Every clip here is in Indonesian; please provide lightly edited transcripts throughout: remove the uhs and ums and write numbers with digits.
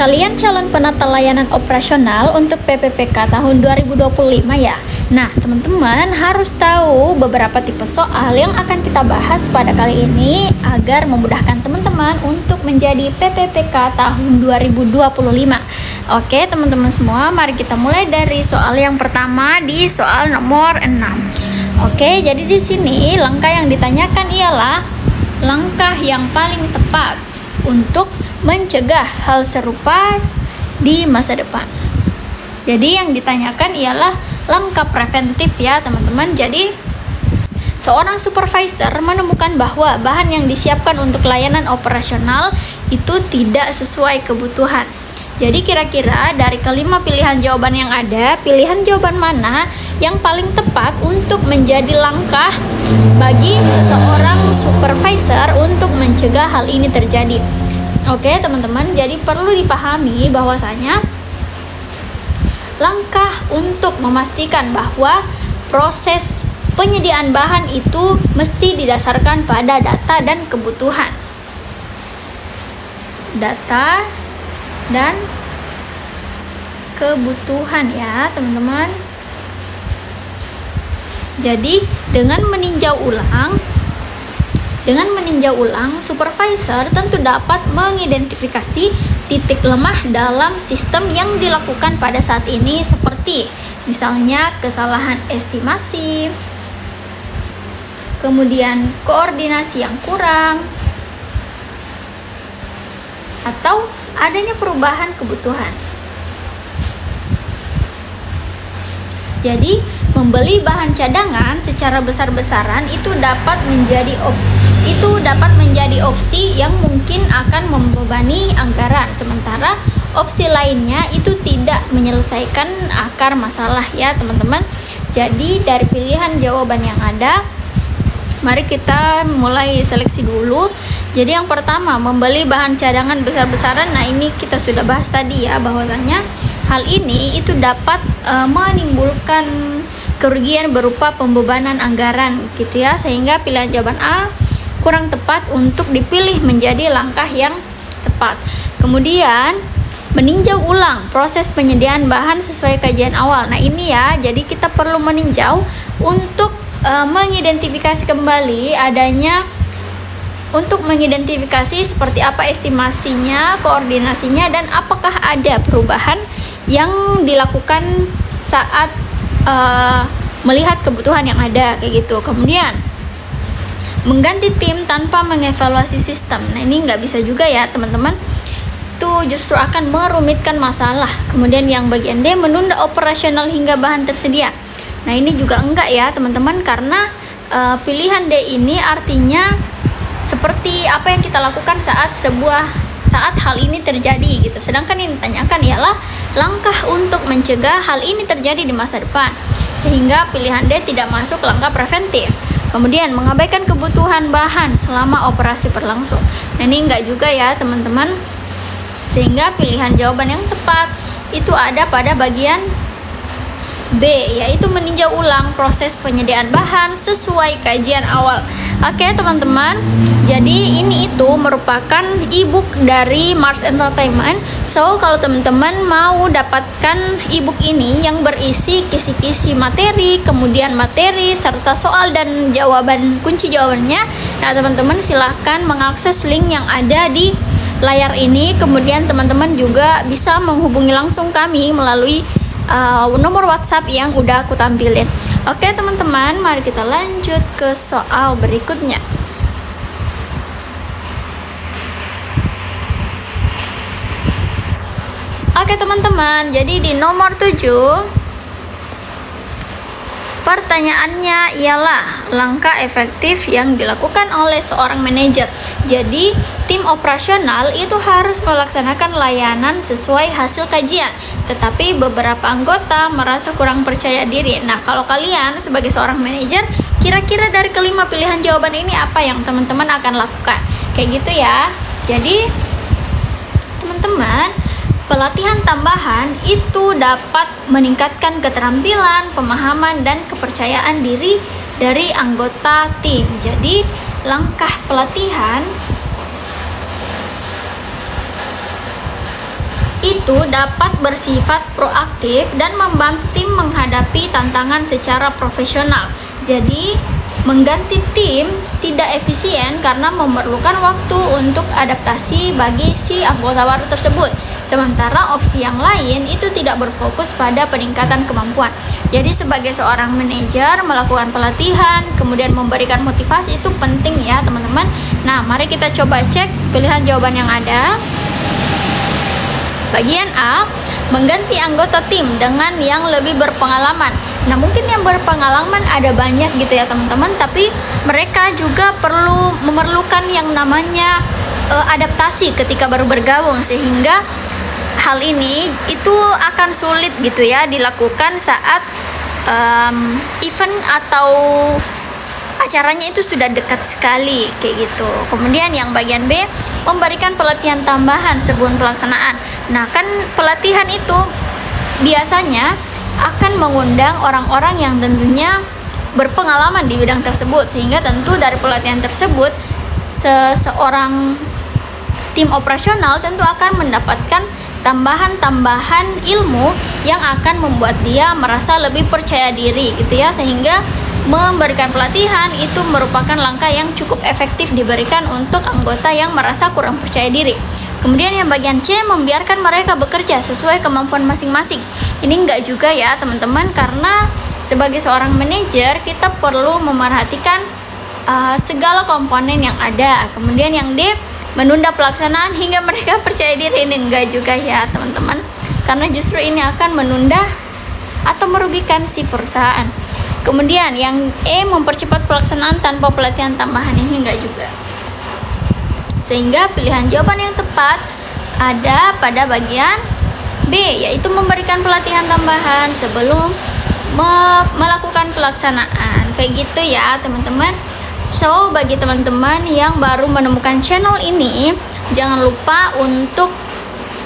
Kalian calon penata layanan operasional untuk PPPK tahun 2025 ya. Nah, teman-teman harus tahu beberapa tipe soal yang akan kita bahas pada kali ini agar memudahkan teman-teman untuk menjadi PPPK tahun 2025. Oke, teman-teman semua, mari kita mulai dari soal yang pertama di soal nomor 6. Oke, jadi di sini langkah yang ditanyakan ialah langkah yang paling tepat untuk mencegah hal serupa di masa depan. Jadi yang ditanyakan ialah langkah preventif ya teman-teman. Jadi seorang supervisor menemukan bahwa bahan yang disiapkan untuk layanan operasional itu tidak sesuai kebutuhan. Jadi kira-kira dari kelima pilihan jawaban yang ada, pilihan jawaban mana yang paling tepat untuk menjadi langkah bagi seseorang supervisor untuk mencegah hal ini terjadi? Oke teman-teman, jadi perlu dipahami bahwasanya langkah untuk memastikan bahwa proses penyediaan bahan itu mesti didasarkan pada data dan kebutuhan. Data dan kebutuhan ya teman-teman. Jadi dengan meninjau ulang, supervisor tentu dapat mengidentifikasi titik lemah dalam sistem yang dilakukan pada saat ini, seperti misalnya kesalahan estimasi, kemudian koordinasi yang kurang, atau adanya perubahan kebutuhan. Jadi membeli bahan cadangan secara besar-besaran itu dapat menjadi opsi yang mungkin akan membebani anggaran, sementara opsi lainnya itu tidak menyelesaikan akar masalah ya teman-teman. Jadi dari pilihan jawaban yang ada, mari kita mulai seleksi dulu. Jadi yang pertama, membeli bahan cadangan besar-besaran. Nah ini kita sudah bahas tadi ya, bahwasanya hal ini itu dapat menimbulkan kerugian berupa pembebanan anggaran gitu ya, sehingga pilihan jawaban A kurang tepat untuk dipilih menjadi langkah yang tepat. Kemudian meninjau ulang proses penyediaan bahan sesuai kajian awal. Nah ini ya, jadi kita perlu meninjau untuk mengidentifikasi kembali mengidentifikasi seperti apa estimasinya, koordinasinya, dan apakah ada perubahan yang dilakukan saat melihat kebutuhan yang ada kayak gitu. Kemudian mengganti tim tanpa mengevaluasi sistem. Nah ini nggak bisa juga ya teman-teman, itu justru akan merumitkan masalah. Kemudian yang bagian D, menunda operasional hingga bahan tersedia. Nah ini juga enggak ya teman-teman, karena pilihan D ini artinya seperti apa yang kita lakukan saat hal ini terjadi gitu. Sedangkan yang ditanyakan ialah langkah untuk mencegah hal ini terjadi di masa depan, sehingga pilihan D tidak masuk langkah preventif. Kemudian mengabaikan kebutuhan bahan selama operasi berlangsung. Nah ini enggak juga ya teman-teman, sehingga pilihan jawaban yang tepat itu ada pada bagian B, yaitu meninjau ulang proses penyediaan bahan sesuai kajian awal. Oke teman-teman, jadi ini itu merupakan ebook dari Mars Entertainment. So kalau teman-teman mau dapatkan ebook ini yang berisi kisi-kisi materi, kemudian materi serta soal dan jawaban, kunci jawabannya, nah teman-teman silahkan mengakses link yang ada di layar ini. Kemudian teman-teman juga bisa menghubungi langsung kami melalui nomor WhatsApp yang udah aku tampilin. Oke teman-teman, mari kita lanjut ke soal berikutnya. Oke teman-teman, jadi di nomor 7 pertanyaannya ialah langkah efektif yang dilakukan oleh seorang manajer. Jadi tim operasional itu harus melaksanakan layanan sesuai hasil kajian, tetapi beberapa anggota merasa kurang percaya diri. Nah kalau kalian sebagai seorang manajer, kira-kira dari kelima pilihan jawaban ini apa yang teman-teman akan lakukan? Kayak gitu ya. Jadi teman-teman, pelatihan tambahan itu dapat meningkatkan keterampilan, pemahaman, dan kepercayaan diri dari anggota tim. Jadi langkah pelatihan itu dapat bersifat proaktif dan membantu tim menghadapi tantangan secara profesional. Jadi, mengganti tim tidak efisien karena memerlukan waktu untuk adaptasi bagi si anggota baru tersebut. Sementara opsi yang lain itu tidak berfokus pada peningkatan kemampuan. Jadi sebagai seorang manajer melakukan pelatihan, kemudian memberikan motivasi itu penting ya teman-teman. Nah, mari kita coba cek pilihan jawaban yang ada. Bagian A, mengganti anggota tim dengan yang lebih berpengalaman. Nah, mungkin yang berpengalaman ada banyak gitu ya teman-teman, tapi mereka juga memerlukan yang namanya adaptasi ketika baru bergabung, sehingga hal ini itu akan sulit gitu ya dilakukan saat event atau acaranya itu sudah dekat sekali kayak gitu. Kemudian yang bagian B, memberikan pelatihan tambahan sebelum pelaksanaan. Nah, kan pelatihan itu biasanya akan mengundang orang-orang yang tentunya berpengalaman di bidang tersebut, sehingga tentu dari pelatihan tersebut seseorang tim operasional tentu akan mendapatkan tambahan-tambahan ilmu yang akan membuat dia merasa lebih percaya diri gitu ya, sehingga memberikan pelatihan itu merupakan langkah yang cukup efektif diberikan untuk anggota yang merasa kurang percaya diri. Kemudian yang bagian C, membiarkan mereka bekerja sesuai kemampuan masing-masing. Ini enggak juga ya teman-teman, karena sebagai seorang manajer kita perlu memerhatikan segala komponen yang ada. Kemudian yang D, menunda pelaksanaan hingga mereka percaya diri. Ini enggak juga ya teman-teman, karena justru ini akan menunda atau merugikan si perusahaan. Kemudian yang E, mempercepat pelaksanaan tanpa pelatihan tambahan. Ini enggak juga. Sehingga pilihan jawaban yang tepat ada pada bagian B, yaitu memberikan pelatihan tambahan sebelum melakukan pelaksanaan. Kayak gitu ya teman-teman. So, bagi teman-teman yang baru menemukan channel ini, jangan lupa untuk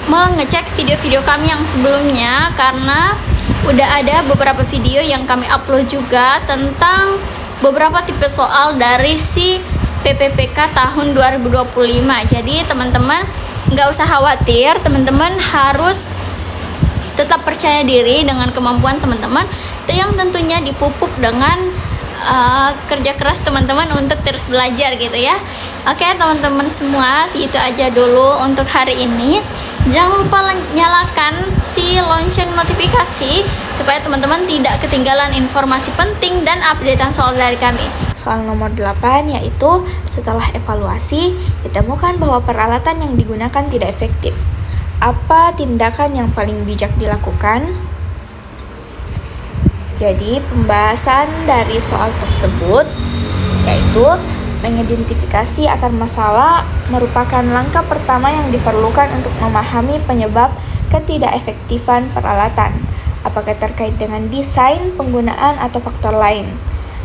mengecek video-video kami yang sebelumnya, karena udah ada beberapa video yang kami upload juga tentang beberapa tipe soal dari si PPPK tahun 2025. Jadi teman-teman nggak usah khawatir, teman-teman harus tetap percaya diri dengan kemampuan teman-teman yang tentunya dipupuk dengan kerja keras teman-teman untuk terus belajar gitu ya. Oke teman-teman semua, itu aja dulu untuk hari ini. Jangan lupa nyalakan si lonceng notifikasi supaya teman-teman tidak ketinggalan informasi penting dan updatean soal dari kami. Soal nomor 8 yaitu, setelah evaluasi ditemukan bahwa peralatan yang digunakan tidak efektif. Apa tindakan yang paling bijak dilakukan? Jadi pembahasan dari soal tersebut yaitu mengidentifikasi akar masalah merupakan langkah pertama yang diperlukan untuk memahami penyebab ketidakefektifan peralatan, apakah terkait dengan desain, penggunaan, atau faktor lain.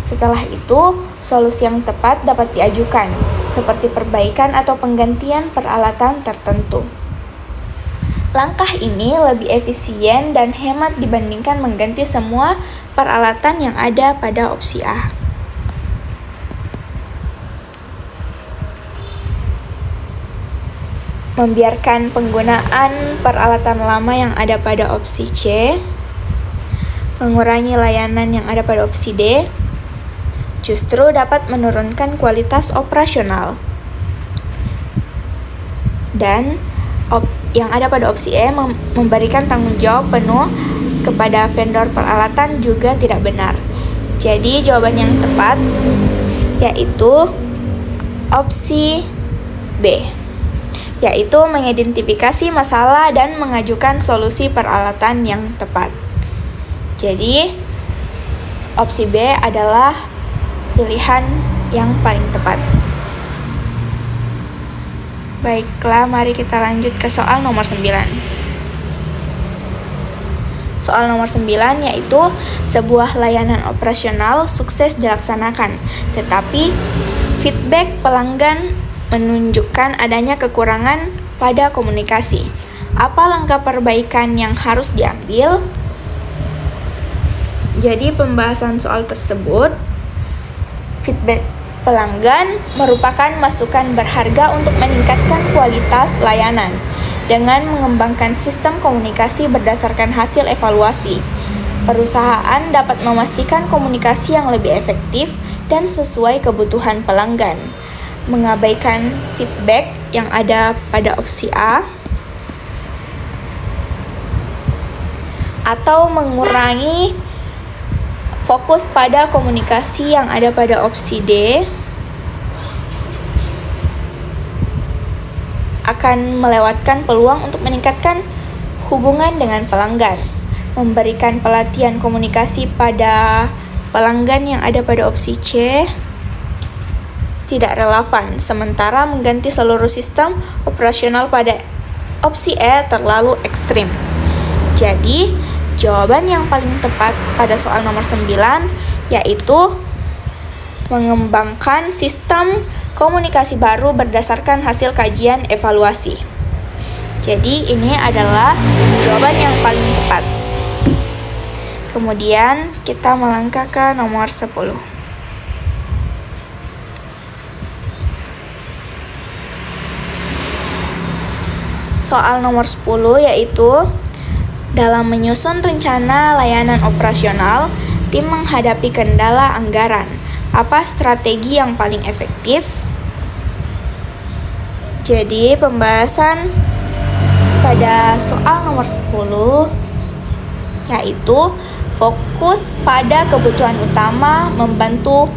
Setelah itu, solusi yang tepat dapat diajukan, seperti perbaikan atau penggantian peralatan tertentu. Langkah ini lebih efisien dan hemat dibandingkan mengganti semua peralatan yang ada pada opsi A. Membiarkan penggunaan peralatan lama yang ada pada opsi C, mengurangi layanan yang ada pada opsi D, justru dapat menurunkan kualitas operasional. Dan yang ada pada opsi E, memberikan tanggung jawab penuh kepada vendor peralatan juga tidak benar. Jadi jawaban yang tepat yaitu opsi B, yaitu mengidentifikasi masalah dan mengajukan solusi peralatan yang tepat. Jadi opsi B adalah pilihan yang paling tepat. Baiklah, mari kita lanjut ke soal nomor 9. Soal nomor 9 yaitu, sebuah layanan operasional sukses dilaksanakan, tetapi feedback pelanggan menunjukkan adanya kekurangan pada komunikasi. Apa langkah perbaikan yang harus diambil? Jadi pembahasan soal tersebut, feedback pelanggan merupakan masukan berharga untuk meningkatkan kualitas layanan. dengan mengembangkan sistem komunikasi berdasarkan hasil evaluasi. Perusahaan dapat memastikan komunikasi yang lebih efektif dan sesuai kebutuhan pelanggan, mengabaikan feedback yang ada pada opsi A, atau mengurangi fokus pada komunikasi yang ada pada opsi D, akan melewatkan peluang untuk meningkatkan hubungan dengan pelanggan. Memberikan pelatihan komunikasi pada pelanggan yang ada pada opsi C tidak relevan, sementara mengganti seluruh sistem operasional pada opsi E terlalu ekstrim. Jadi, jawaban yang paling tepat pada soal nomor 9 yaitu mengembangkan sistem komunikasi baru berdasarkan hasil kajian evaluasi. Jadi, ini adalah jawaban yang paling tepat. Kemudian, kita melangkah ke nomor 10. Soal nomor 10 yaitu dalam menyusun rencana layanan operasional, tim menghadapi kendala anggaran. Apa strategi yang paling efektif? Jadi, pembahasan pada soal nomor 10 yaitu fokus pada kebutuhan utama, membantu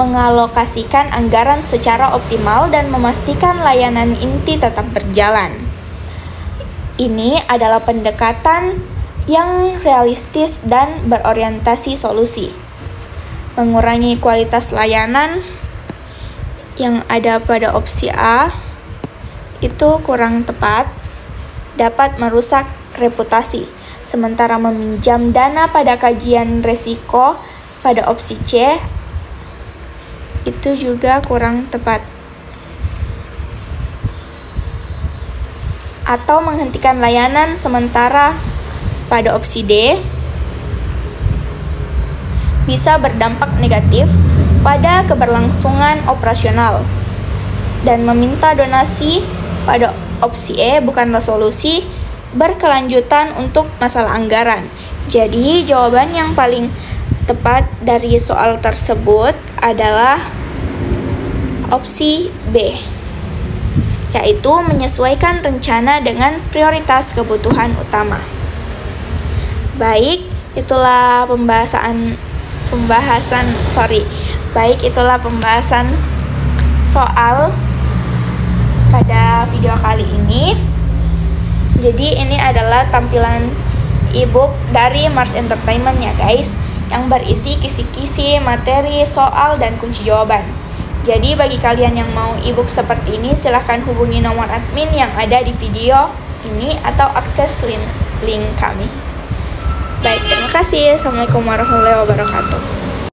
mengalokasikan anggaran secara optimal dan memastikan layanan inti tetap berjalan. Ini adalah pendekatan yang realistis dan berorientasi solusi. Mengurangi kualitas layanan yang ada pada opsi A itu kurang tepat, dapat merusak reputasi. Sementara meminjam dana pada kajian resiko pada opsi C itu juga kurang tepat. Atau menghentikan layanan sementara pada opsi D bisa berdampak negatif pada keberlangsungan operasional, dan meminta donasi pada opsi E bukanlah solusi berkelanjutan untuk masalah anggaran. Jadi jawaban yang paling tepat dari soal tersebut adalah opsi B, yaitu menyesuaikan rencana dengan prioritas kebutuhan utama. Baik, itulah pembahasan soal pada video kali ini. Jadi ini adalah tampilan ebook dari Mars Entertainment ya guys, yang berisi kisi-kisi materi, soal, dan kunci jawaban. Jadi bagi kalian yang mau ebook seperti ini, silahkan hubungi nomor admin yang ada di video ini atau akses link kami. Baik, terima kasih. Assalamualaikum warahmatullahi wabarakatuh.